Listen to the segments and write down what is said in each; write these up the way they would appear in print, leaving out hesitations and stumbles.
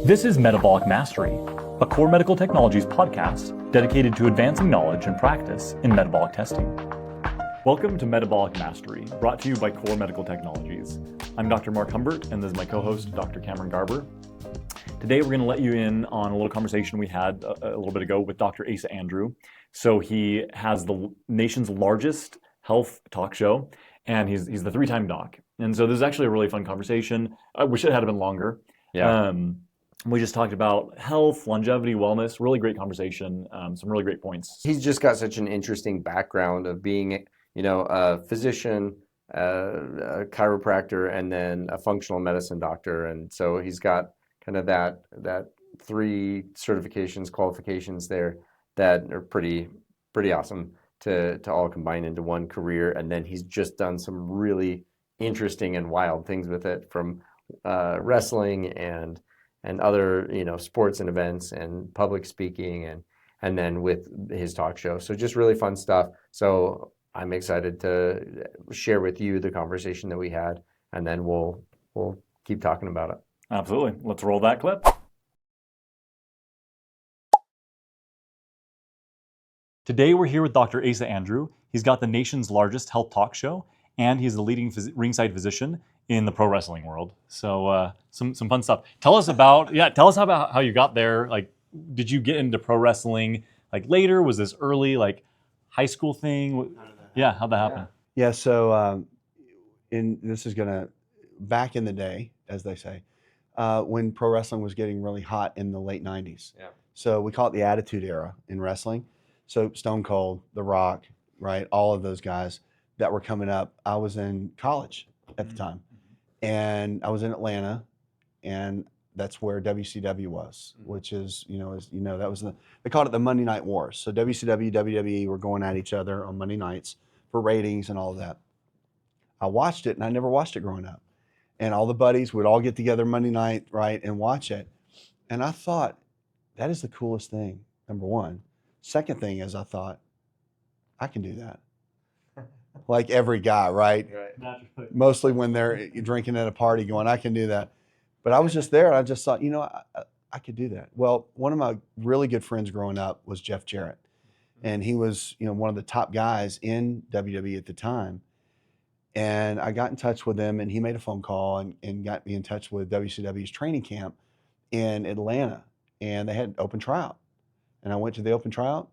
This is Metabolic Mastery, a KORR Medical Technologies podcast dedicated to advancing knowledge and practice in metabolic testing. Welcome to Metabolic Mastery, brought to you by KORR Medical Technologies. I'm Dr. Marc Humbert, and this is my co-host, Dr. Cameron Garber. Today, we're going to let you in on a little conversation we had a little bit ago with Dr. Asa Andrew. So he has the nation's largest health talk show, and he's the three-time doc. And so this is actually a really fun conversation. I wish it had been longer. Yeah. We just talked about health, longevity, wellness, really great conversation, some really great points. He's just got such an interesting background of being, a physician, a chiropractor, and then a functional medicine doctor. And so he's got kind of that three certifications, qualifications there that are pretty awesome to all combine into one career. And then he's just done some really interesting and wild things with it, from wrestling and other sports and events and public speaking and then with his talk show. So just really fun stuff. So I'm excited to share with you the conversation that we had, and then we'll keep talking about it. Absolutely. Let's roll that clip. Today we're here with Dr. Asa Andrew. He's got the nation's largest health talk show, and he's the leading ringside physician in the pro wrestling world. So some fun stuff. Tell us about how you got there. Like, did you get into pro wrestling like later? Was this early, like high school thing? How'd that happen? Yeah, so back in the day, as they say, when pro wrestling was getting really hot in the late 90s. Yeah. So we call it the Attitude Era in wrestling. So Stone Cold, The Rock, right? All of those guys that were coming up. I was in college at the time. And I was in Atlanta, and that's where WCW was, which is, that was they called it the Monday Night Wars. So WCW, WWE were going at each other on Monday nights for ratings and all of that. I watched it, and I never watched it growing up. And all the buddies would all get together Monday night, right, and watch it. And I thought, that is the coolest thing, number one. Second thing is I thought, I can do that. Like every guy, right? Right. Mostly when they're drinking at a party going, I can do that. But I was just there, and I just thought, I could do that. Well, one of my really good friends growing up was Jeff Jarrett. And he was, one of the top guys in WWE at the time. And I got in touch with him, and he made a phone call and got me in touch with WCW's training camp in Atlanta. And they had an open tryout. And I went to the open tryout,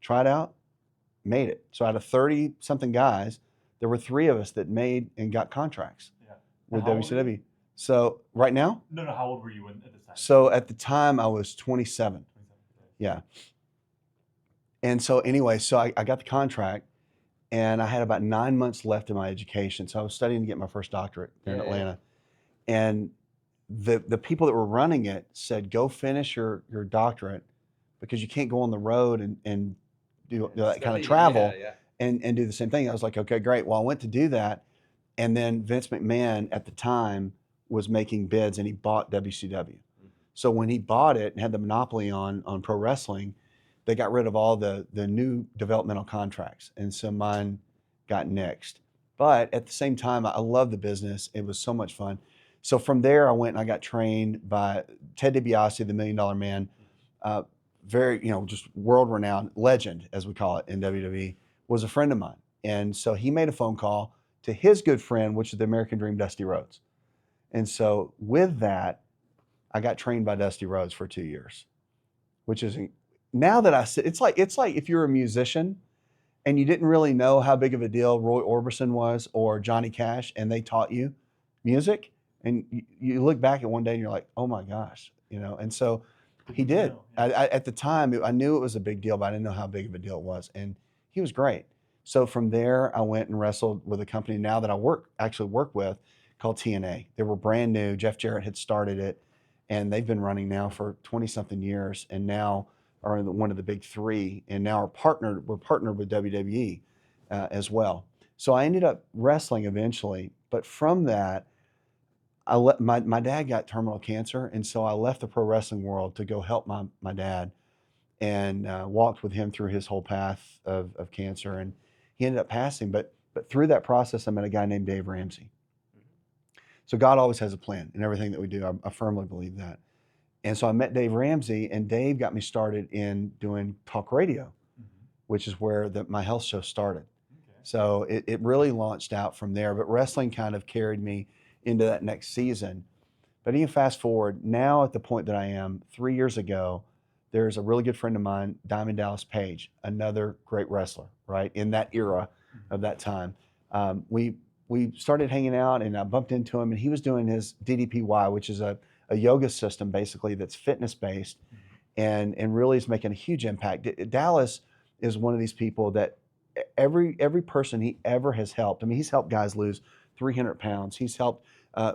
tried out, made it. So out of 30-something guys, there were 3 of us that made and got contracts with WCW. So right now? No, how old were you at this time? So at the time, I was 27. Yeah. And so anyway, so I got the contract, and I had about 9 months left in my education. So I was studying to get my first doctorate there in Atlanta. And the people that were running it said, go finish your doctorate, because you can't go on the road and do that kind of travel and do the same thing. I was like, okay, great. Well, I went to do that. And then Vince McMahon at the time was making bids, and he bought WCW. So when he bought it and had the monopoly on pro wrestling, they got rid of all the new developmental contracts. And so mine got nixed. But at the same time, I love the business. It was so much fun. So from there, I went and I got trained by Ted DiBiase, the $1 Million Man. Very, just world-renowned legend, as we call it in WWE, was a friend of mine. And so he made a phone call to his good friend, which is the American Dream, Dusty Rhodes. And so with that, I got trained by Dusty Rhodes for 2 years, which is, now that I sit, it's like if you're a musician and you didn't really know how big of a deal Roy Orbison was or Johnny Cash, and they taught you music, and you look back at one day and you're like, oh my gosh, and so he did. At the time, I knew it was a big deal, but I didn't know how big of a deal it was. And he was great. So from there, I went and wrestled with a company now that I actually work with, called TNA. They were brand new. Jeff Jarrett had started it, and they've been running now for 20-something years, and now are one of the big 3. And now we're partnered with WWE as well. So I ended up wrestling eventually. But from that, my dad got terminal cancer, and so I left the pro wrestling world to go help my dad, and walked with him through his whole path of cancer, and he ended up passing. But through that process, I met a guy named Dave Ramsey. So God always has a plan in everything that we do. I firmly believe that. And so I met Dave Ramsey, and Dave got me started in doing talk radio, which is where my health show started. Okay. So it really launched out from there, but wrestling kind of carried me into that next season. But even fast forward, now at the point that I am, 3 years ago, there's a really good friend of mine, Diamond Dallas Page, another great wrestler, right, in that era of that time. We started hanging out, and I bumped into him, and he was doing his DDPY, which is a yoga system basically that's fitness-based, and really is making a huge impact. Dallas is one of these people that every person he ever has helped, I mean, he's helped guys lose 300 pounds. He's helped,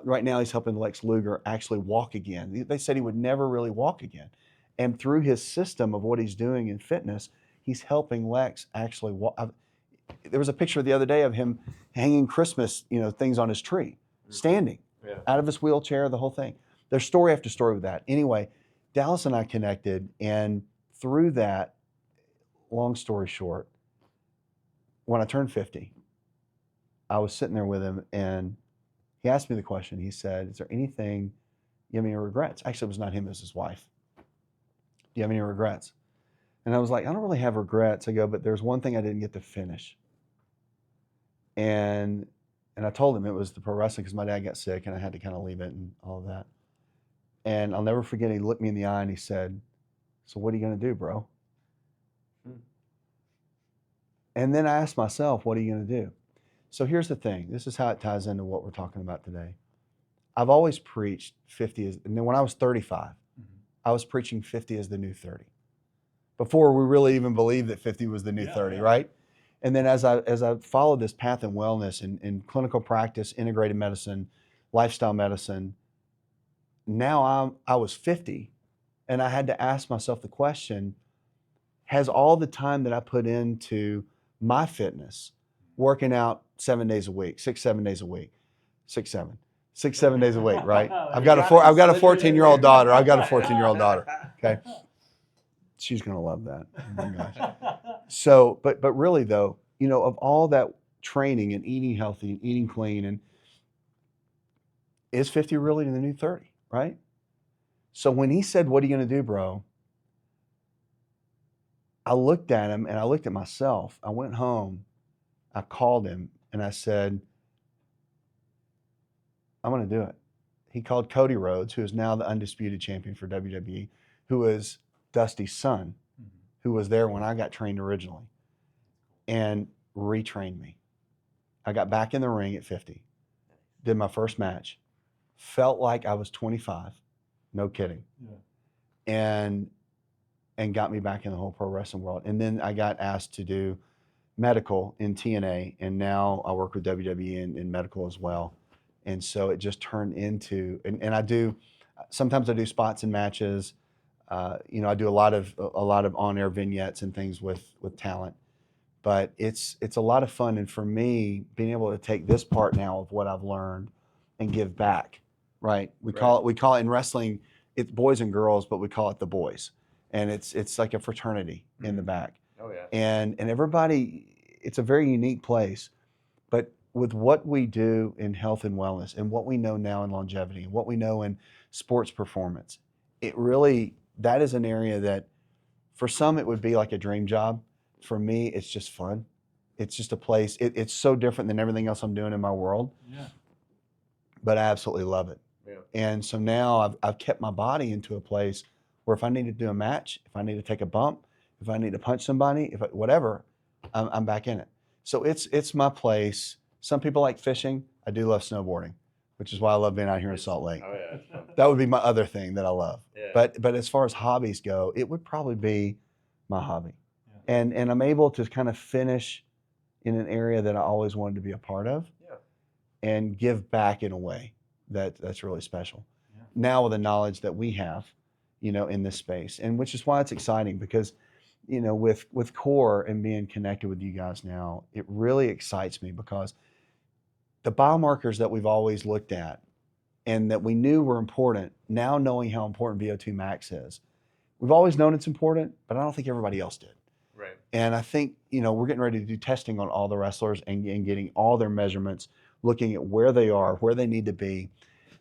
right now he's helping Lex Luger actually walk again. They said he would never really walk again. And through his system of what he's doing in fitness, he's helping Lex actually walk. There was a picture the other day of him hanging Christmas, things on his tree, standing out of his wheelchair, the whole thing. There's story after story with that. Anyway, Dallas and I connected, and through that, long story short, when I turned 50, I was sitting there with him, and he asked me the question. He said, "Is there anything you have any regrets?" Actually, it was not him, it was his wife. "Do you have any regrets?" And I was like, "I don't really have regrets." I go, "But there's one thing I didn't get to finish." And I told him it was the pro wrestling, because my dad got sick and I had to kind of leave it and all of that. And I'll never forget, he looked me in the eye and he said, "So what are you going to do, bro?" And then I asked myself, what are you going to do? So here's the thing. This is how it ties into what we're talking about today. I've always preached 50 is, and then when I was 35, I was preaching 50 is the new 30. Before we really even believed that 50 was the new 30, right? And then as I followed this path in wellness and clinical practice, integrated medicine, lifestyle medicine, now I was 50, and I had to ask myself the question, has all the time that I put into my fitness, working out 7 days a week, 7 days a week, 7 days a week, right? I've got a 14-year-old daughter. I've got a 14-year-old daughter. Okay. She's going to love that. Oh my gosh. So, but really though, of all that training and eating healthy and eating clean, and is 50 really the new 30, right? So when he said, "What are you going to do, bro?" I looked at him and I looked at myself. I went home, I called him, and I said, "I'm going to do it." He called Cody Rhodes, who is now the undisputed champion for WWE, who is Dusty's son, who was there when I got trained originally, and retrained me. I got back in the ring at 50, did my first match, felt like I was 25, no kidding, and got me back in the whole pro wrestling world. And then I got asked to do medical in TNA, and now I work with WWE in medical as well. And so it just turned into, and sometimes I do spots and matches. I do a lot of on-air vignettes and things with talent, but it's a lot of fun. And for me, being able to take this part now of what I've learned and give back, right? We call it in wrestling, it's boys and girls, but we call it the boys. And it's like a fraternity in the back. Oh yeah. And everybody, it's a very unique place. But with what we do in health and wellness, and what we know now in longevity, and what we know in sports performance, that is an area that for some it would be like a dream job. For me, it's just fun. It's just a place. It's so different than everything else I'm doing in my world. Yeah. But I absolutely love it. Yeah. And so now I've kept my body into a place where if I need to do a match, if I need to take a bump, if I need to punch somebody, whatever, I'm back in it. So it's my place. Some people like fishing. I do love snowboarding, which is why I love being out here in Salt Lake. Oh yeah. That would be my other thing that I love. Yeah. But as far as hobbies go, it would probably be my hobby. Yeah. And I'm able to kind of finish in an area that I always wanted to be a part of. Yeah. And give back in a way that's really special. Yeah. Now with the knowledge that we have, in this space, and which is why it's exciting, because, with KORR and being connected with you guys now, it really excites me, because the biomarkers that we've always looked at and that we knew were important, now knowing how important VO2 max is, we've always known it's important, but I don't think everybody else did. Right. And I think, we're getting ready to do testing on all the wrestlers and getting all their measurements, looking at where they are, where they need to be,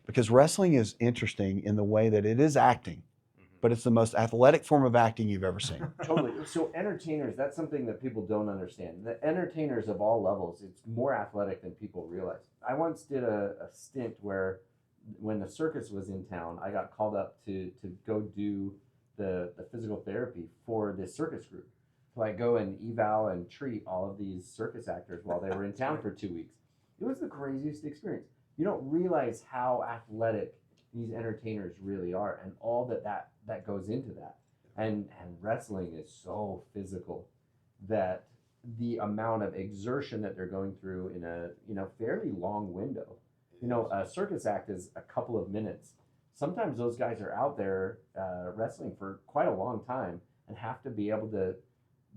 because wrestling is interesting in the way that it is acting. but it's the most athletic form of acting you've ever seen. Totally. So entertainers, that's something that people don't understand. The entertainers of all levels, it's more athletic than people realize. I once did a stint where when the circus was in town, I got called up to go do the physical therapy for this circus group. So I go and eval and treat all of these circus actors while they were in town for 2 weeks. It was the craziest experience. You don't realize how athletic these entertainers really are, and all that goes into that. And wrestling is so physical that the amount of exertion that they're going through in a fairly long window. A circus act is a couple of minutes. Sometimes those guys are out there wrestling for quite a long time and have to be able to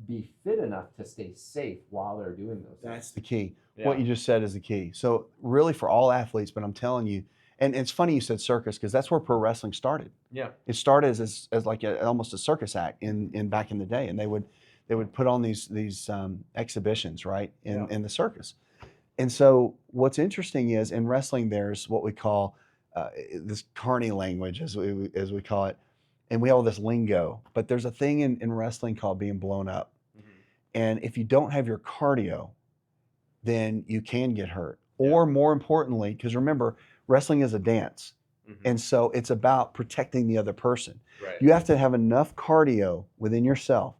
be fit enough to stay safe while they're doing those things. That's the key. Yeah. What you just said is the key. So really for all athletes, but I'm telling you, and it's funny you said circus because that's where pro wrestling started. Yeah. It started as like almost a circus act in back in the day, and they would put on these exhibitions, right, in the circus. And so what's interesting is in wrestling there's what we call this carny language, as we call it, and we have all this lingo. But there's a thing in wrestling called being blown up, and if you don't have your cardio, then you can get hurt. Or more importantly, because remember, wrestling is a dance. And so it's about protecting the other person. Right. You have to have enough cardio within yourself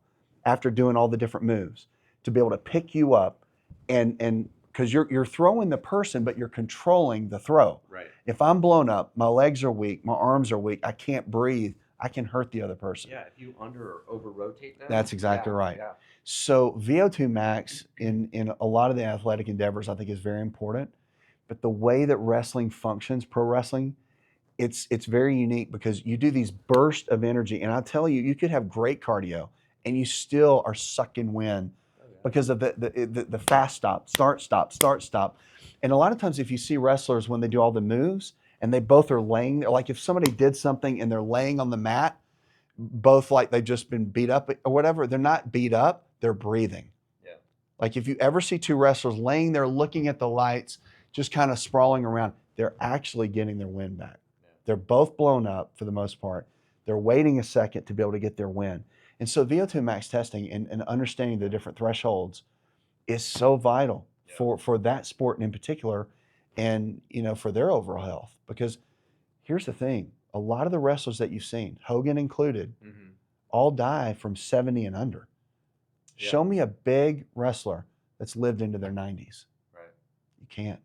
after doing all the different moves to be able to pick you up and because you're throwing the person, but you're controlling the throw. Right. If I'm blown up, my legs are weak, my arms are weak, I can't breathe, I can hurt the other person. Yeah, if you under or over rotate them. That's exactly right. Yeah. So VO2 max in a lot of the athletic endeavors I think is very important. But the way that wrestling functions, pro wrestling, it's very unique because you do these bursts of energy. And I'll tell you, you could have great cardio and you still are sucking wind because of the fast stop, start, stop. And a lot of times if you see wrestlers when they do all the moves and they both are laying, like if somebody did something and they're laying on the mat, both like they've just been beat up or whatever, they're not beat up, they're breathing. Yeah. Like if you ever see two wrestlers laying there looking at the lights, just kind of sprawling around, they're actually getting their wind back. Yeah. They're both blown up for the most part. They're waiting a second to be able to get their wind. And so VO2 max testing and understanding the different thresholds is so vital for that sport in particular and for their overall health. Because here's the thing, a lot of the wrestlers that you've seen, Hogan included, all die from 70 and under. Yeah. Show me a big wrestler that's lived into their 90s. Right. You can't.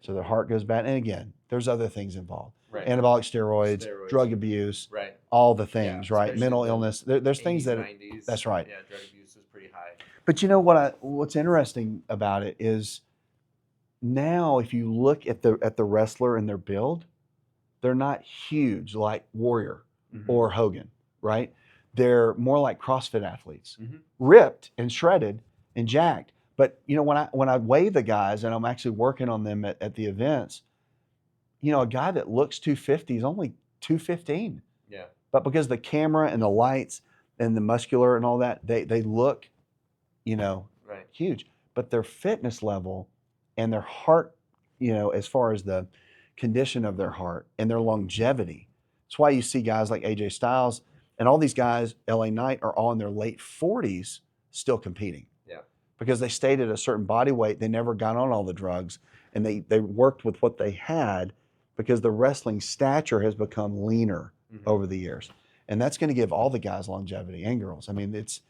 So their heart goes bad. And again, there's other things involved. Right. Anabolic steroids, drug abuse, all the things, right? Mental illness. There's 80s, things that, 90s, that's right. Yeah, drug abuse is pretty high. But what's interesting about it is now if you look at the wrestler and their build, they're not huge like Warrior or Hogan, right? They're more like CrossFit athletes, ripped and shredded and jacked. But when I weigh the guys and I'm actually working on them at the events, a guy that looks 250 is only 215. Yeah. But because the camera and the lights and the muscular and all that, they look, huge. But their fitness level and their heart, as far as the condition of their heart and their longevity. That's why you see guys like AJ Styles and all these guys, LA Knight, are all in their late 40s still competing. Yeah. Because they stayed at a certain body weight. They never got on all the drugs. And they worked with what they had because the wrestling stature has become leaner over the years. And that's going to give all the guys longevity and girls. I mean, it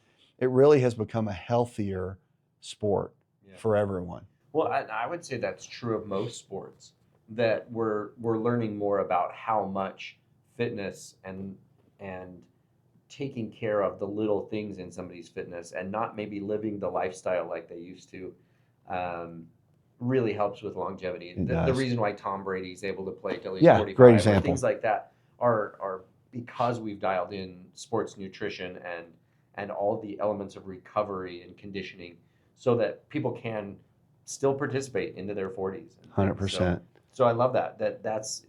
really has become a healthier sport for everyone. Well, I would say that's true of most sports, that we're learning more about how much fitness and taking care of the little things in somebody's fitness and not maybe living the lifestyle like they used to really helps with longevity. The reason why Tom Brady's able to play till he's 45, great example. Things like that are because we've dialed in sports nutrition and all the elements of recovery and conditioning so that people can still participate into their 40s. 100%. So I love that's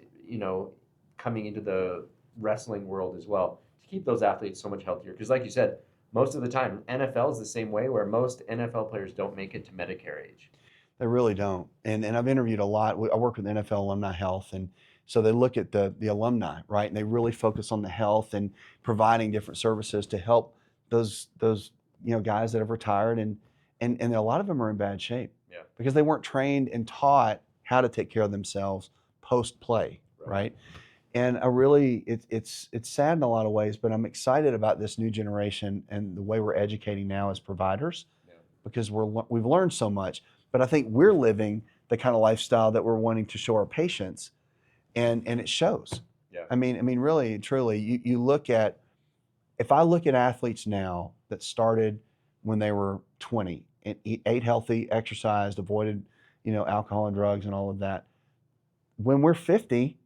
coming into the wrestling world as well to keep those athletes so much healthier. Because like you said, most of the time, NFL is the same way where most NFL players don't make it to Medicare age. They really don't. And I've interviewed a lot. I work with NFL Alumni Health, and So they look at the alumni, right? And they really focus on the health and providing different services to help those guys that have retired, and a lot of them are in bad shape because they weren't trained and taught how to take care of themselves post play, right? And it's sad in a lot of ways, but I'm excited about this new generation and the way we're educating now as providers, because we've learned so much. But I think we're living the kind of lifestyle that we're wanting to show our patients, and it shows. Yeah. I mean, really, truly, you look at, if I look at athletes now that started when they were 20 and ate healthy, exercised, avoided, alcohol and drugs and all of that, when we're 50,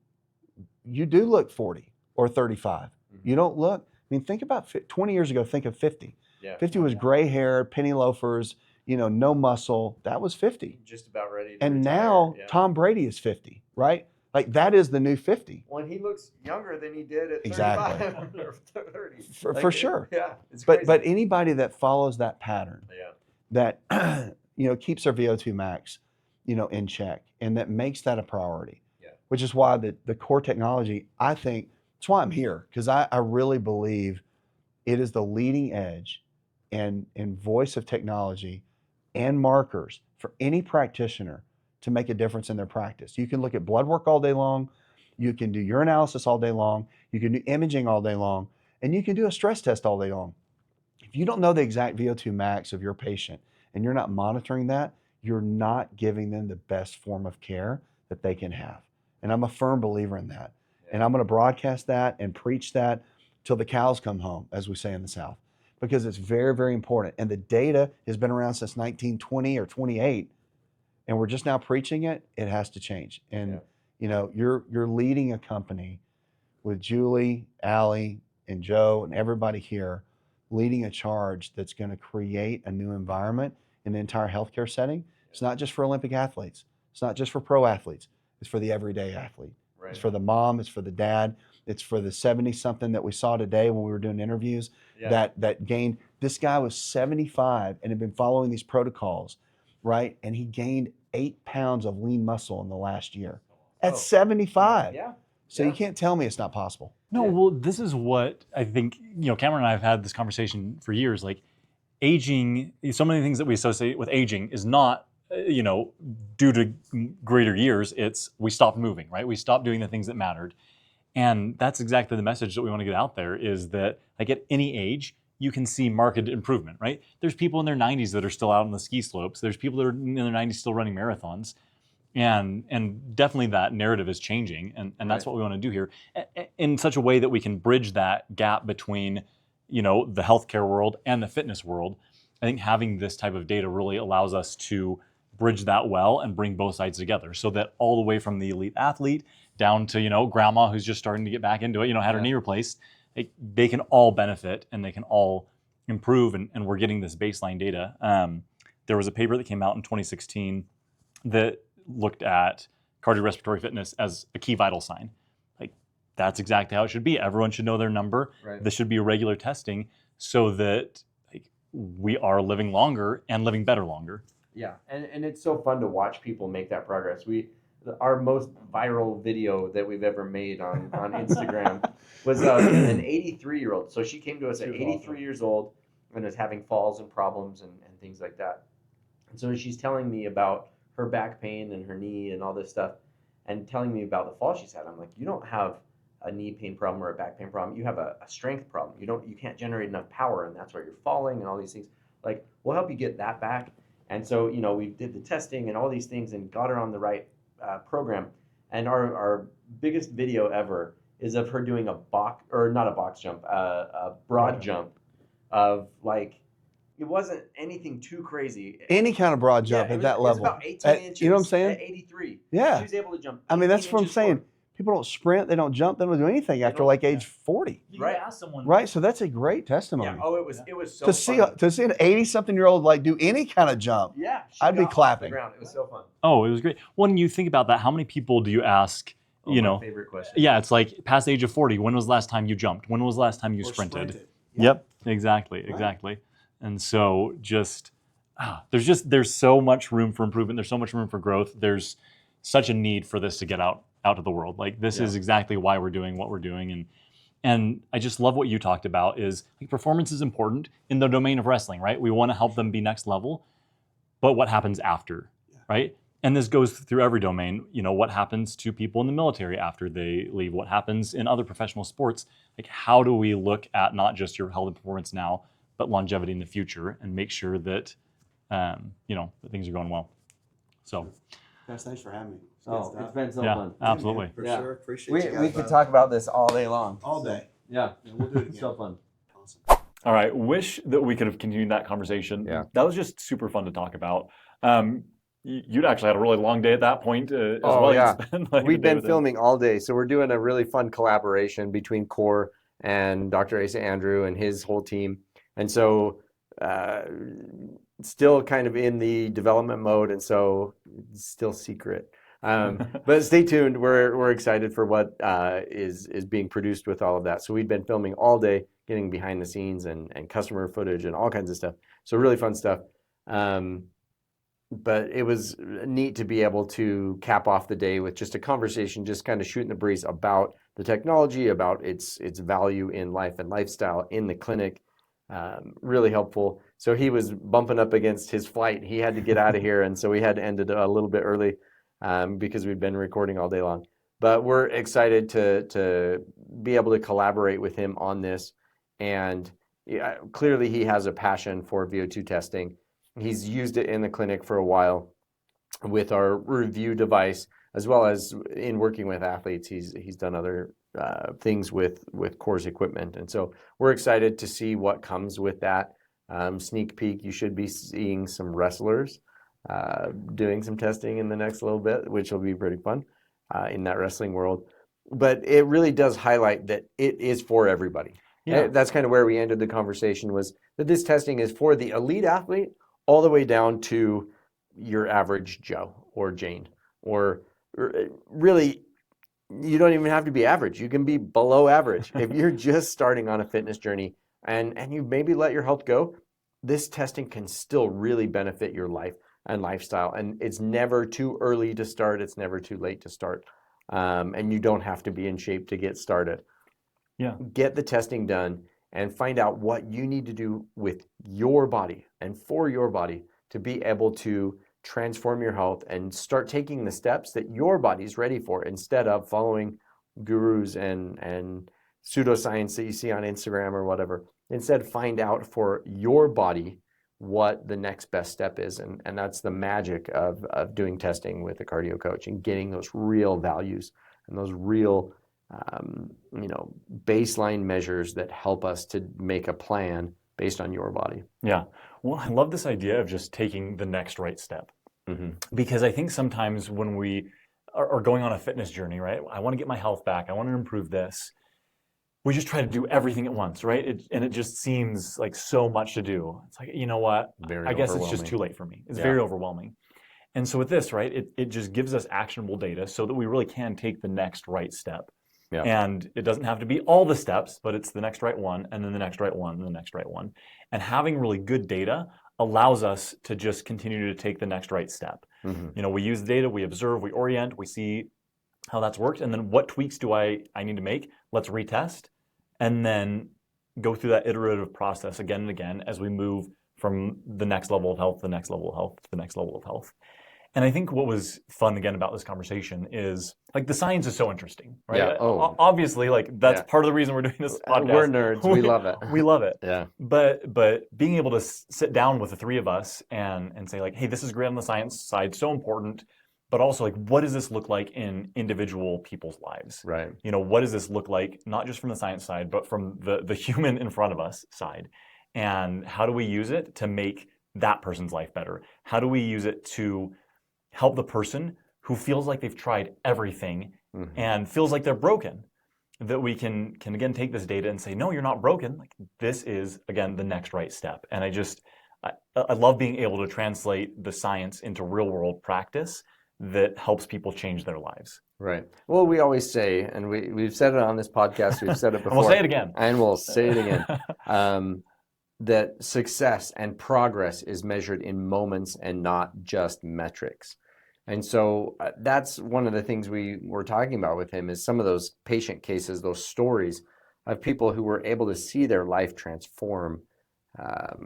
you do look 40 or 35. You don't look, think about 20 years ago, think of 50. 50 was gray hair, penny loafers, no muscle. That was 50. Just about ready to And retire. now Tom Brady is 50, right? Like, that is the new 50. When he looks younger than he did at Exactly. 35 or 30. For sure. Yeah, it's crazy. But anybody that follows that pattern, that keeps their VO2 max, in check, and that makes that a priority, which is why the core technology, I think, that's why I'm here, because I really believe it is the leading edge and voice of technology and markers for any practitioner to make a difference in their practice. You can look at blood work all day long, you can do urinalysis all day long, you can do imaging all day long, and you can do a stress test all day long. If you don't know the exact VO2 max of your patient and you're not monitoring that, you're not giving them the best form of care that they can have. And I'm a firm believer in that. And I'm going to broadcast that and preach that till the cows come home, as we say in the South, because it's very, very important. And the data has been around since 1920 or 28, and we're just now preaching it. It has to change. And you're leading a company with Julie, Allie, and Joe, and everybody here, leading a charge that's going to create a new environment in the entire healthcare setting. It's not just for Olympic athletes. It's not just for pro athletes. It's for the everyday athlete. Right. It's for the mom. It's for the dad. It's for the 70-something that we saw today when we were doing interviews that gained. This guy was 75 and had been following these protocols, right? And he gained 8 pounds of lean muscle in the last year at 75. So you can't tell me it's not possible. No, well, this is what I think, Cameron and I have had this conversation for years. Like, aging, so many things that we associate with aging is not, due to greater years. It's we stopped moving, right? We stopped doing the things that mattered. And that's exactly the message that we want to get out there, is that, like, at any age, you can see marked improvement, right? There's people in their 90s that are still out on the ski slopes. There's people that are in their 90s still running marathons. And definitely that narrative is changing. And that's what we want to do here in such a way that we can bridge that gap between, the healthcare world and the fitness world. I think having this type of data really allows us to bridge that well and bring both sides together, so that all the way from the elite athlete down to, grandma who's just starting to get back into it, had her knee replaced, they can all benefit and they can all improve. And we're getting this baseline data. There was a paper that came out in 2016 that looked at cardiorespiratory fitness as a key vital sign. Like, that's exactly how it should be. Everyone should know their number. Right. This should be a regular testing, so that we are living longer and living better longer. Yeah, and it's so fun to watch people make that progress. Our most viral video that we've ever made on Instagram was an 83-year-old. So she came to us at 83 years old and is having falls and problems and things like that. And so she's telling me about her back pain and her knee and all this stuff, and telling me about the fall she's had. I'm like, you don't have a knee pain problem or a back pain problem. You have a strength problem. You can't generate enough power, and that's why you're falling and all these things. Like, we'll help you get that back. And so, we did the testing and all these things and got her on the right program. And our biggest video ever is of her doing a broad jump of, like, it wasn't anything too crazy. Any kind of broad jump at that level. It was about 18 inches. You know what I'm saying? At 83. Yeah. She was able to jump. That's what I'm saying. People don't sprint, they don't jump, they don't do anything after like age 40. You can ask someone. Right, so that's a great testimony. Yeah. Oh, it was so to fun. see an 80-something-year-old like do any kind of jump. Yeah, I'd be clapping. It was so fun. Oh, it was great. When you think about that, how many people do you ask? My favorite question. Yeah, it's like past the age of 40. When was the last time you jumped? When was the last time you sprinted? Yep, exactly. And so there's so much room for improvement. There's so much room for growth. There's such a need for this to get out out to the world. Like this Yeah. is exactly why we're doing what we're doing. And I just love what you talked about is like, performance is important in the domain of wrestling, right? We want to help them be next level, but what happens after, right? And this goes through every domain. You know, what happens to people in the military after they leave? What happens in other professional sports? Like, how do we look at not just your health and performance now, but longevity in the future, and make sure that, you know, that things are going well? So, Guys, thanks for having me. It's been so yeah, fun. absolutely. For Yeah. sure. Appreciate you guys. We could talk about this all day long. all day. Yeah. Yeah, we'll do it again. So fun. Awesome. All right. Wish that we could have continued that conversation. Yeah. That was just super fun to talk about. You'd actually had a really long day at that point as well. Yeah. You'd spent, like, We've the day been with him. filming all day, so we're doing a really fun collaboration between KORR and Dr. Asa Andrew and his whole team. And so still kind of in the development mode, and so it's still secret. But stay tuned. We're excited for what is being produced with all of that. So we've been filming all day, getting behind the scenes and customer footage and all kinds of stuff. So really fun stuff. But it was neat to be able to cap off the day with just a conversation, just kind of shooting the breeze about the technology, about its value in life and lifestyle in the clinic. Really helpful. So he was bumping up against his flight. He had to get out of here, and so we had to end it a little bit early because we'd been recording all day long. But we're excited to be able to collaborate with him on this. And clearly he has a passion for VO₂ testing. He's used it in the clinic for a while with our review device, as well as in working with athletes. He's done other things with KORR's equipment. And so we're excited to see what comes with that. Sneak peek, you should be seeing some wrestlers doing some testing in the next little bit, which will be pretty fun in that wrestling world. But it really does highlight that it is for everybody. Yeah. That's kind of where we ended the conversation, was that this testing is for the elite athlete all the way down to your average Joe or Jane. Or really, you don't even have to be average. You can be below average. If you're just starting on a fitness journey and you maybe let your health go, this testing can still really benefit your life and lifestyle. And it's never too early to start. It's never too late to start. And you don't have to be in shape to get started. Yeah. Get the testing done and find out what you need to do with your body and for your body to be able to transform your health and start taking the steps that your body's ready for, instead of following gurus and pseudoscience that you see on Instagram or whatever. Instead, find out for your body what the next best step is. And that's the magic of doing testing with a cardio coach and getting those real values and those real baseline measures that help us to make a plan based on your body. Yeah. Well, I love this idea of just taking the next right step. Mm-hmm. Because I think sometimes when we are going on a fitness journey, right? I want to get my health back. I want to improve this. We just try to do everything at once, right? And it just seems like so much to do. It's like, you know what? I guess it's just too late for me. It's very overwhelming. And so with this, right, it just gives us actionable data so that we really can take the next right step. Yeah. And it doesn't have to be all the steps, but it's the next right one, and then the next right one, and the next right one. And having really good data allows us to just continue to take the next right step. Mm-hmm. You know, we use the data, we observe, we orient, we see how that's worked, and then what tweaks do I need to make? Let's retest, and then go through that iterative process again and again as we move from the next level of health, the next level of health, to the next level of health. And I think what was fun again about this conversation is like the science is so interesting, right? Yeah. Oh. Obviously, like that's part of the reason we're doing this podcast. We're nerds. We love it. We love it. Yeah. But being able to sit down with the three of us and say like, hey, this is great on the science side, so important, but also like, what does this look like in individual people's lives? Right. You know, what does this look like, not just from the science side, but from the human in front of us side? And how do we use it to make that person's life better? How do we use it to help the person who feels like they've tried everything and feels like they're broken? That we can again take this data and say, no, you're not broken. Like this is again the next right step. And I love being able to translate the science into real world practice that helps people change their lives. Right. Well, we always say, and we've said it on this podcast, we've said it before. And we'll say it again. And we'll say it again. That success and progress is measured in moments and not just metrics. And so that's one of the things we were talking about with him is some of those patient cases, those stories of people who were able to see their life transform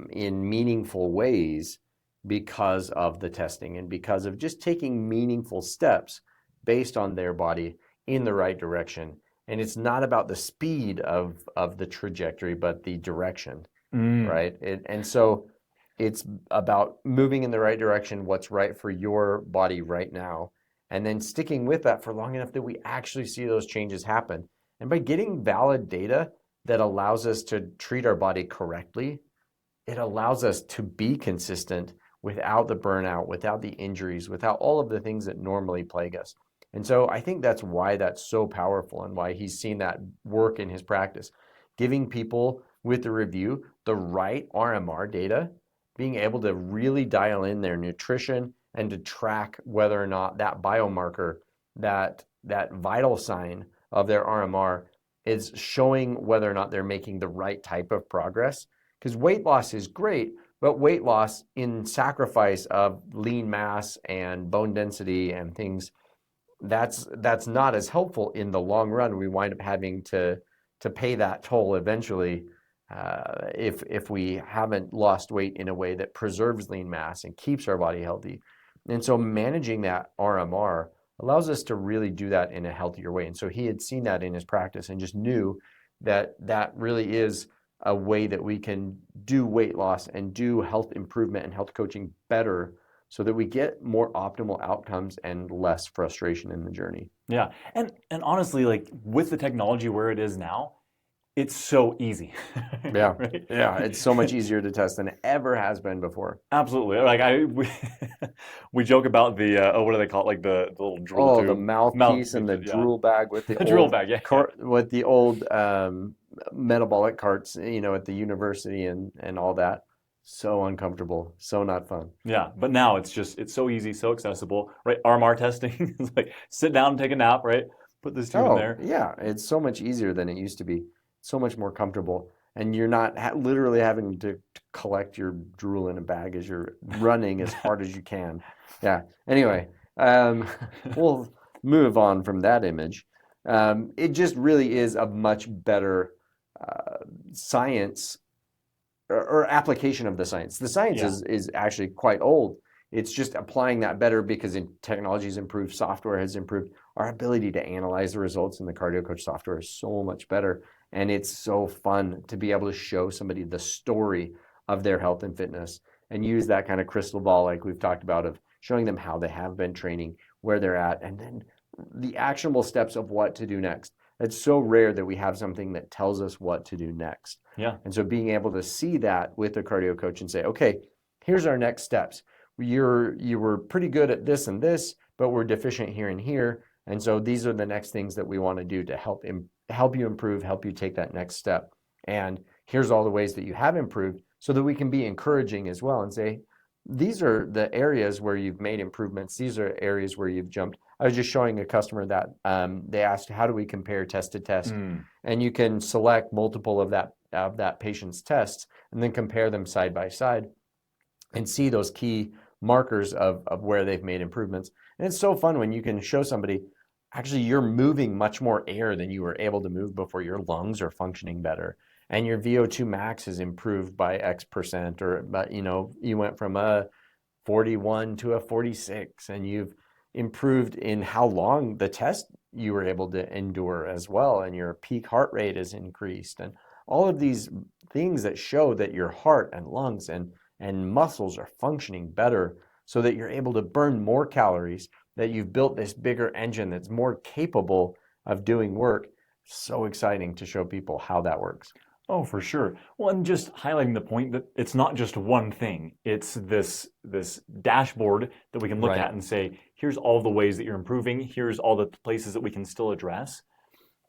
in meaningful ways because of the testing and because of just taking meaningful steps based on their body in the right direction. And it's not about the speed of the trajectory, but the direction, right? And so it's about moving in the right direction, what's right for your body right now, and then sticking with that for long enough that we actually see those changes happen. And by getting valid data that allows us to treat our body correctly, it allows us to be consistent without the burnout, without the injuries, without all of the things that normally plague us. And so I think that's why that's so powerful and why he's seen that work in his practice. Giving people with the review the right RMR data, being able to really dial in their nutrition and to track whether or not that biomarker, that vital sign of their RMR is showing whether or not they're making the right type of progress. Because weight loss is great, but weight loss in sacrifice of lean mass and bone density and things, that's not as helpful in the long run. We wind up having to pay that toll eventually if we haven't lost weight in a way that preserves lean mass and keeps our body healthy. And so managing that RMR allows us to really do that in a healthier way. And so he had seen that in his practice and just knew that that really is a way that we can do weight loss and do health improvement and health coaching better so that we get more optimal outcomes and less frustration in the journey. Yeah. And honestly, like with the technology where it is now, it's so easy. Yeah. Right? Yeah. It's so much easier to test than it ever has been before. Absolutely. Like we joke about the what do they call it? Like the little drool tube. The mouthpiece and the drool bag with the The drool bag, yeah. With the old metabolic carts, at the university and all that. So uncomfortable, so not fun. Yeah, but now it's so easy, so accessible, right? RMR testing is like sit down and take a nap, right? Put this tube in there. Yeah, it's so much easier than it used to be. So much more comfortable, and you're not literally having to collect your drool in a bag as you're running as hard as you can. Yeah. Anyway, we'll move on from that image. It just really is a much better science or application of the science. The science is actually quite old. It's just applying that better because technology has improved, software has improved. Our ability to analyze the results in the Cardio Coach software is so much better. And it's so fun to be able to show somebody the story of their health and fitness and use that kind of crystal ball like we've talked about of showing them how they have been training, where they're at, and then the actionable steps of what to do next. It's so rare that we have something that tells us what to do next. Yeah. And so being able to see that with a cardio coach and say, okay, here's our next steps. You were pretty good at this and this, but we're deficient here and here. And so these are the next things that we want to do to help you improve, help you take that next step. And here's all the ways that you have improved so that we can be encouraging as well and say, these are the areas where you've made improvements. These are areas where you've jumped. I was just showing a customer that they asked, how do we compare test to test? And you can select multiple of that patient's tests and then compare them side by side and see those key markers of where they've made improvements. And it's so fun when you can show somebody, actually, you're moving much more air than you were able to move before. Your lungs are functioning better. And your VO2 max has improved by X percent, but you went from a 41 to a 46, and you've improved in how long the test you were able to endure as well, and your peak heart rate is increased, and all of these things that show that your heart and lungs and muscles are functioning better so that you're able to burn more calories, that you've built this bigger engine that's more capable of doing work. So exciting to show people how that works. Oh, for sure. Well, and just highlighting the point that it's not just one thing. It's this dashboard that we can look at and say, here's all the ways that you're improving. Here's all the places that we can still address.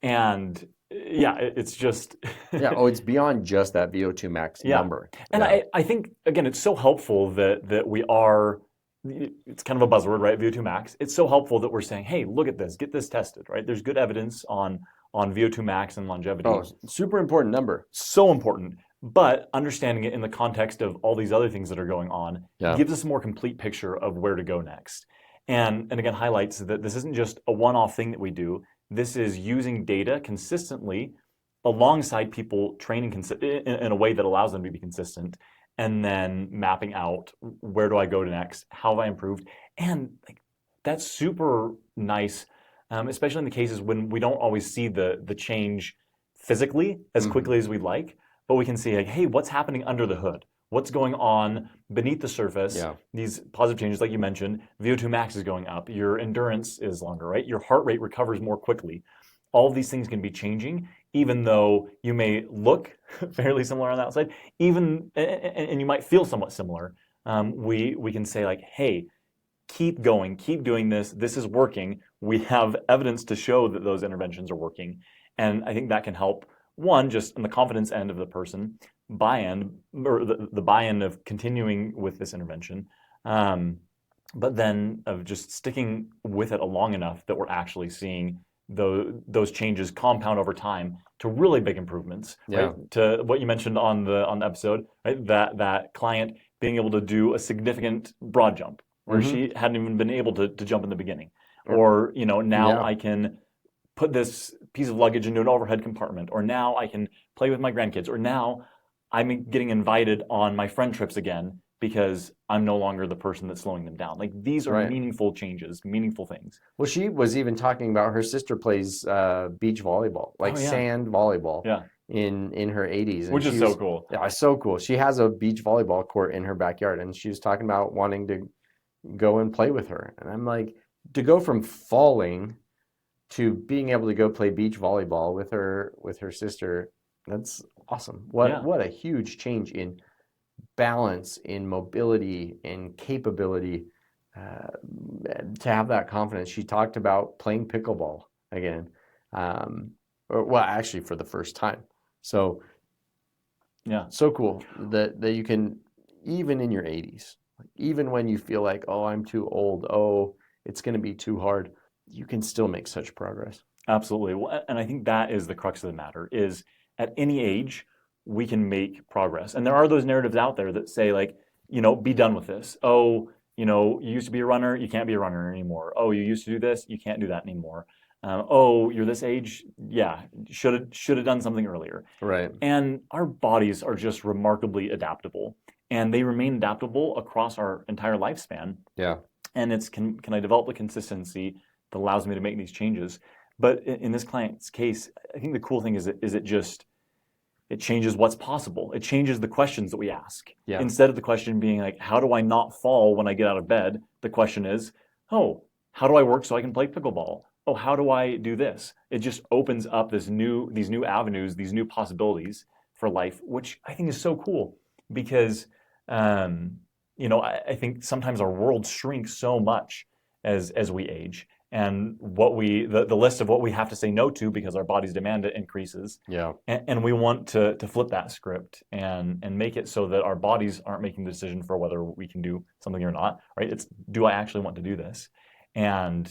And yeah, it's just... it's beyond just that VO2 max number. And I think, again, it's so helpful that we are... It's kind of a buzzword, right? VO2 max. It's so helpful that we're saying, hey, look at this, get this tested, right? There's good evidence on VO2 max and longevity. Oh, super important number. So important. But understanding it in the context of all these other things that are going on gives us a more complete picture of where to go next. And again, highlights that this isn't just a one-off thing that we do. This is using data consistently alongside people training in a way that allows them to be consistent, and then mapping out, where do I go to next? How have I improved? And like, that's super nice, especially in the cases when we don't always see the change physically as quickly as we'd like, but we can see like, hey, what's happening under the hood? What's going on beneath the surface? Yeah. These positive changes, like you mentioned, VO2 max is going up, your endurance is longer, right? Your heart rate recovers more quickly. All of these things can be changing, even though you may look fairly similar on the outside, and you might feel somewhat similar. We can say like, hey, keep going, keep doing this. This is working. We have evidence to show that those interventions are working. And I think that can help, one, just on the confidence end of the person, buy-in, or the buy-in of continuing with this intervention, but then of just sticking with it long enough that we're actually seeing those changes compound over time to really big improvements. Yeah. Right? To what you mentioned on the episode, right? That client being able to do a significant broad jump where she hadn't even been able to jump in the beginning, or now I can put this piece of luggage into an overhead compartment, or now I can play with my grandkids, or now I'm getting invited on my friend trips again because I'm no longer the person that's slowing them down. Like, these are meaningful changes, meaningful things. Well, she was even talking about her sister plays beach volleyball, like sand volleyball, in her 80s. And which is so cool. Yeah, so cool. She has a beach volleyball court in her backyard, and she was talking about wanting to go and play with her. And I'm like, to go from falling to being able to go play beach volleyball with her sister, that's awesome. What a huge change in balance, in mobility, in capability, to have that confidence. She talked about playing pickleball again, actually for the first time. So so cool that you can, even in your 80s, even when you feel like, oh, I'm too old, oh, it's going to be too hard, you can still make such progress. Absolutely. Well, and I think that is the crux of the matter, is at any age, we can make progress. And there are those narratives out there that say, like, be done with this. Oh, you used to be a runner, you can't be a runner anymore. Oh, you used to do this, you can't do that anymore. Oh, you're this age, should have done something earlier. Right. And our bodies are just remarkably adaptable, and they remain adaptable across our entire lifespan. Yeah. And it's can I develop the consistency that allows me to make these changes? But in this client's case, I think the cool thing is it changes what's possible. It changes the questions that we ask. Yeah. Instead of the question being like, how do I not fall when I get out of bed? The question is, oh, how do I work so I can play pickleball? Oh, how do I do this? It just opens up these new avenues, these new possibilities for life, which I think is so cool, because I think sometimes our world shrinks so much as we age, and the list of what we have to say no to because our bodies demand it increases. Yeah. And we want to flip that script and make it so that our bodies aren't making the decision for whether we can do something or not, right? It's, do I actually want to do this? And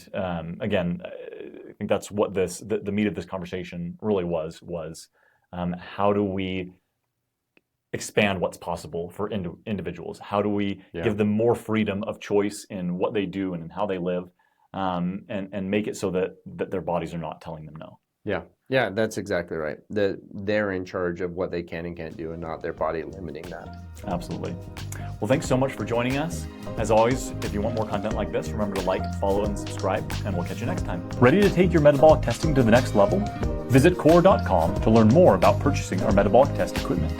again, I think that's what the meat of this conversation really was how do we expand what's possible for individuals? How do we give them more freedom of choice in what they do and in how they live, and make it so that their bodies are not telling them no? Yeah, that's exactly right. That they're in charge of what they can and can't do, and not their body limiting that. Absolutely. Well, thanks so much for joining us. As always, if you want more content like this, remember to like, follow, and subscribe, and we'll catch you next time. Ready to take your metabolic testing to the next level? Visit KORR.com to learn more about purchasing our metabolic test equipment.